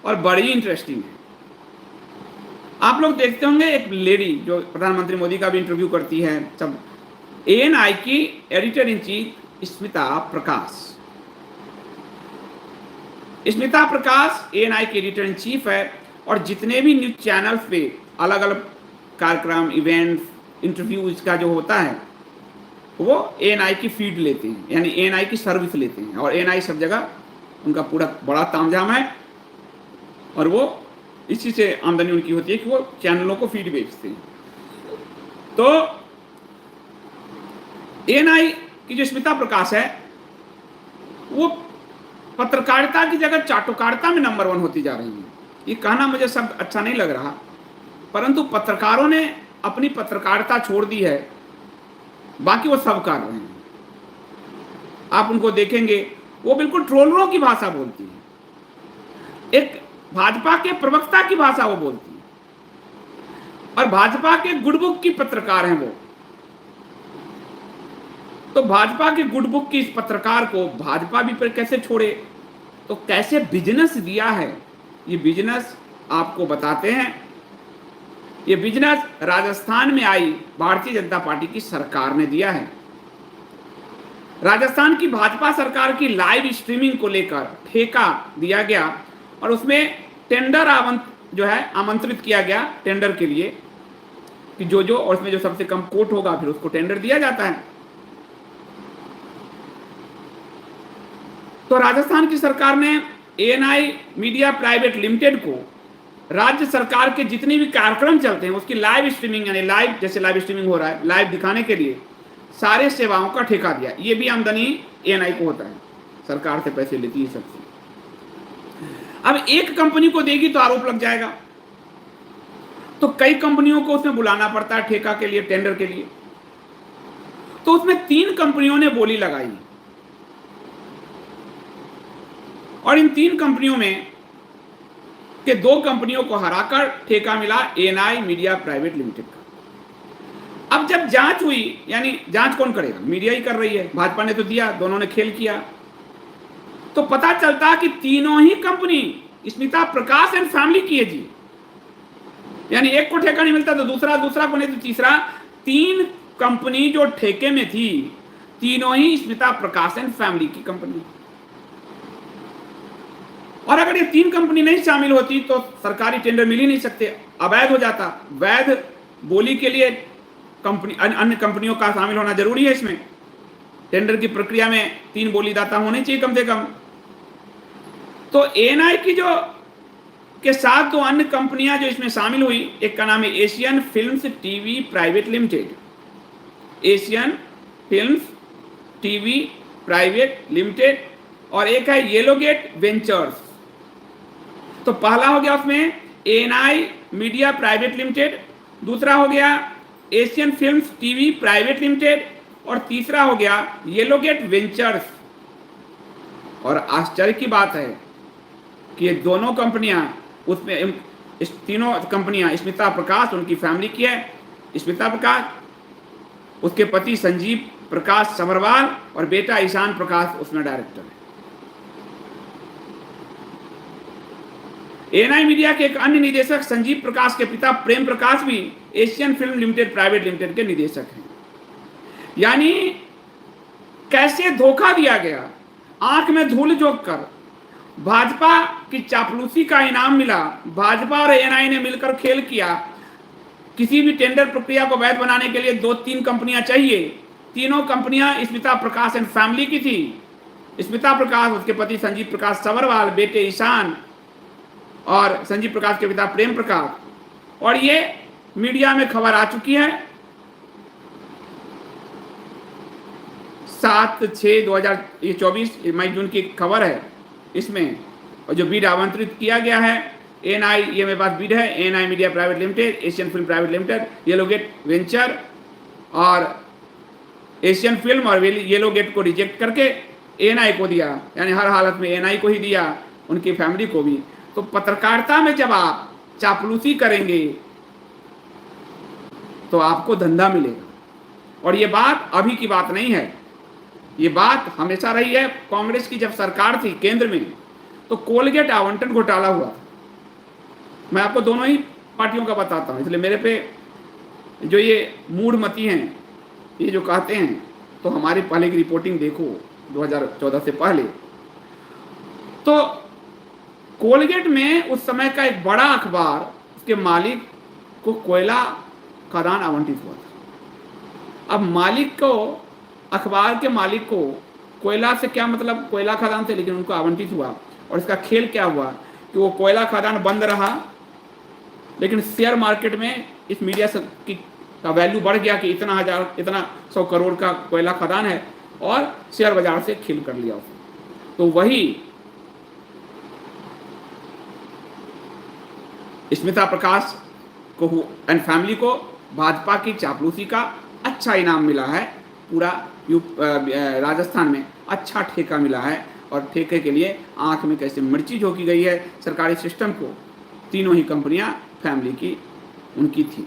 और बड़ी इंटरेस्टिंग है। आप लोग देखते होंगे एक लेडी जो प्रधानमंत्री मोदी का भी इंटरव्यू करती है सब, एएनआई की editor in chief Smita Prakash. Smita Prakash ANI की एडिटर इन चीफ है और जितने भी न्यूज चैनल्स पे अलग अलग कार्यक्रम, इवेंट्स, इंटरव्यूज का जो होता है वो एएनआई की फीड लेते हैं, यानी एएनआई की सर्विस लेते हैं। और एएनआई सब जगह उनका पूरा बड़ा तामझाम है और वो इसी से आमदनी उनकी होती है कि वो चैनलों को फीड बेचते हैं। तो एएनआई की जो स्मिता प्रकाश है वो पत्रकारिता की जगह चाटुकारिता में नंबर 1 होती जा रही है। ये कहना मुझे शब्द अच्छा नहीं लग रहा, परंतु पत्रकारों ने अपनी पत्रकारिता छोड़ दी है, बाकी वो सब कर रहे हैं। आप उनको देखेंगे वो बिल्कुल ट्रोलरों की भाषा बोलती है, एक भाजपा के प्रवक्ता की भाषा वो बोलती है, और भाजपा के गुडबुक की पत्रकार हैं वो। तो भाजपा के गुडबुक की इस पत्रकार को भाजपा भी पर कैसे छोड़े, तो कैसे बिजनेस दिया है, ये बिजनेस आपको बताते हैं। ये बिजनेस राजस्थान में आई भारतीय जनता पार्टी की सरकार ने दिया है। राजस्थान की भाजपा सरकार की लाइव स्ट्रीमिंग को लेकर ठेका दिया गया और उसमें टेंडर आमंत्रित किया गया टेंडर के लिए कि जो और उसमें जो सबसे कम कोट होगा फिर उसको टेंडर दिया जाता है। तो राजस्थान की सरकार ने एएनआई मीडिया प्राइवेट लिमिटेड को राज्य सरकार के जितने भी कार्यक्रम चलते हैं उसकी लाइव स्ट्रीमिंग, यानी लाइव जैसे लाइव स्ट्रीमिंग हो रहा है, लाइव दिखाने के लिए सारे सेवाओं का ठेका दिया। ये भी आमदनी एएनआई को होता है, सरकार से पैसे लेती है सबसे। अब एक कंपनी को देगी तो आरोप लग जाएगा, तो कई कंपनियों को उसमें बुलाना पड़ता है ठेका के लिए, टेंडर के लिए। तो उसमें 3 कंपनियों ने बोली लगाई और इन 3 कंपनियों में के 2 कंपनियों को हराकर ठेका मिला एएनआई मीडिया प्राइवेट लिमिटेड का। अब जब जांच हुई, यानी जांच कौन करेगा, मीडिया ही कर रही है, भाजपा ने तो दिया, दोनों ने खेल किया, तो पता चलता कि तीनों ही company Smita Prakash and family की है जी। यानी एक को ठेका नहीं मिलता तो दूसरा को नहीं तो तीसरा। 3 कंपनी जो ठेके में थी तीनों ही स्मिता प्रकाश एंड फैमिली की कंपनी। और अगर ये 3 कंपनी नहीं शामिल होती तो सरकारी टेंडर मिल ही नहीं सकते, अवैध हो जाता। वैध बोली के लिए कंपनी अन्य कंपनियों का शामिल होना जरूरी है। इसमें टेंडर की प्रक्रिया में 3 बोलीदाता होने चाहिए कम से कम। तो एएनआई की जो के साथ 2 अन्य कंपनियां जो इसमें शामिल हुई, एक का नाम है Asian films TV private limited, Asian films TV private limited, और एक है येलोगेट वेंचर्स। तो पहला हो गया उसमें एएनआई मीडिया प्राइवेट लिमिटेड, दूसरा हो गया Asian films TV private limited, और तीसरा हो गया येलोगेट वेंचर्स। और आश्चर्य की बात है कि ये दोनों कंपनियां, उसमें इस तीनों कंपनियां स्मिता प्रकाश उनकी फैमिली की है, स्मिता प्रकाश, उसके पति संजीव प्रकाश सभरवाल और बेटा ईशान प्रकाश उसमें डायरेक्टर है। एएनआई मीडिया के एक अन्य निदेशक संजीव प्रकाश के पिता प्रेम प्रकाश भी Asian film limited private limited के निदेशक हैं। यानी कैसे धोखा दिया गया, आंख में धूल झोंक कर भाजपा की चापलूसी का इनाम मिला। भाजपा और एएनआई ने मिलकर खेल किया। किसी भी टेंडर प्रक्रिया को वैध बनाने के लिए 2-3 कंपनियां चाहिए। तीनों कंपनियां स्मिता प्रकाश एंड फैमिली की थी। स्मिता प्रकाश, उसके पति संजीव प्रकाश सभरवाल, बेटे ईशान और संजीव प्रकाश के पिता प्रेम प्रकाश। और ये मीडिया में खबर आ चुकी है 7/6/2024 मई जून की खबर है इसमें। और जो बीड आवंटित किया गया है एएनआई, ये मेरे पास बीड है, ANI media private limited, Asian film private limited, Yellowgate venture और एशियन फिल्म और येलोगेट को रिजेक्ट करके एएनआई को दिया। यानी हर हालत में एएनआई को ही दिया, उनकी फैमिली को भी। तो पत्रकारिता में जब आप चापलूसी करेंगे तो आपको धंधा मिलेगा। और ये बात अभी की बात नहीं है, ये बात हमेशा रही है। कांग्रेस की जब सरकार थी केंद्र में तो कोलगेट आवंटन घोटाला हुआ था। मैं आपको दोनों ही पार्टियों का बताता हूँ, इसलिए मेरे पे जो ये मूढ़मती हैं, ये जो कहते हैं, तो हमारी पहले की रिपोर्टिंग देखो 2014 से पहले। तो कोलगेट में उस समय का एक बड़ा अखबार, उसके मालिक को कोयला खदान आवंटित हुआ था। अब मालिक को, अखबार के मालिक को कोयला से क्या मतलब, कोयला खदान से, लेकिन उनको आवंटित हुआ। और इसका खेल क्या हुआ कि वो कोयला खदान बंद रहा, लेकिन शेयर मार्केट में इस मीडिया की का वैल्यू बढ़ गया कि इतना 100 करोड़ का कोयला खदान है, और शेयर बाजार से खेल कर लिया उसने। तो वही स्मिता प्रकाश को एंड फैमिली को भाजपा की चापलूसी का अच्छा इनाम मिला है। पूरा राजस्थान में अच्छा ठेका मिला है, और ठेके के लिए आंख में कैसे मिर्ची झोंकी गई है सरकारी सिस्टम को। तीनों ही कंपनियां फैमिली की उनकी थी।